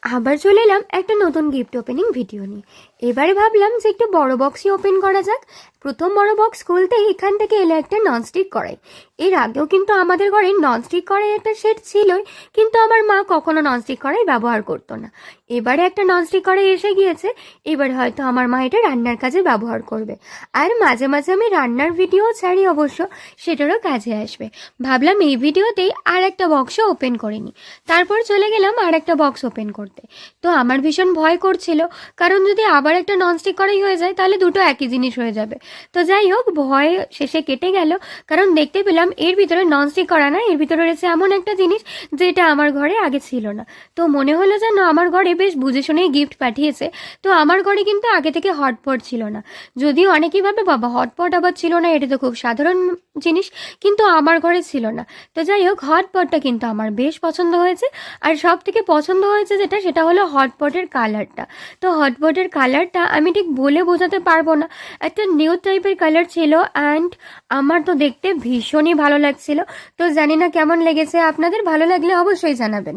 আবার চলে এলাম একটা নতুন গিফট ওপেনিং ভিডিও নিয়ে। এবারে ভাবলাম যে একটু বড় বক্সই ওপেন করা যাক। প্রথম বড় বক্স খুলতেই এখান থেকে এলো একটা ননস্টিক কড়াই। এর আগেও কিন্তু আমাদের ঘরে ননস্টিক কড়াই একটা সেট ছিলই, কিন্তু আমার মা কখনো ননস্টিক কড়াই ব্যবহার করতো না। এবারে একটা ননস্টিক কড়াই এসে গিয়েছে, এবার হয়তো আমার মা এটা রান্নার কাজে ব্যবহার করবে। আর মাঝে মাঝে আমি রান্নার ভিডিও ছাড়ি অবশ্য, সেটারও কাজে আসবে। ভাবলাম এই ভিডিওতেই আর একটা বক্সও ওপেন করে নিই। তারপর চলে গেলাম আর একটা বক্স ওপেন করতে। তো আমার ভীষণ ভয় করছিল, কারণ যদি আবার একটা ননস্টিক কড়াই হয়ে যায় তাহলে দুটো একই জিনিস হয়ে যাবে। তো যাই হোক, ভয় শেষে কেটে গেল, কারণ দেখতে পেলাম এর ভিতরে ননস্টিক কড়া না, এর ভিতরে রয়েছে এমন একটা জিনিস যেটা আমার ঘরে আগে ছিল না। তো মনে হলো যেন আমার ঘরে বেশ বুঝে শুনেই গিফট পাঠিয়েছে। তো আমার ঘরে কিন্তু আগে থেকে হটপট ছিল না, যদিও অনেকেই ভাবে বাবা হটপট আবার ছিল না, এটা তো খুব সাধারণ জিনিস, কিন্তু আমার ঘরে ছিল না। তো যাই হোক, হটপটটা কিন্তু আমার বেশ পছন্দ হয়েছে। আর সব থেকে পছন্দ হয়েছে যেটা, সেটা হলো হটপটের কালারটা। তো হটপটের কালারটা আমি ঠিক বলে বোঝাতে পারবো না, একটা নিউ টাইপের কালার ছিল, অ্যান্ড আমার তো দেখতে ভীষণই ভালো লাগছিল। তো জানি না কেমন লেগেছে আপনাদের, ভালো লাগলে অবশ্যই জানাবেন।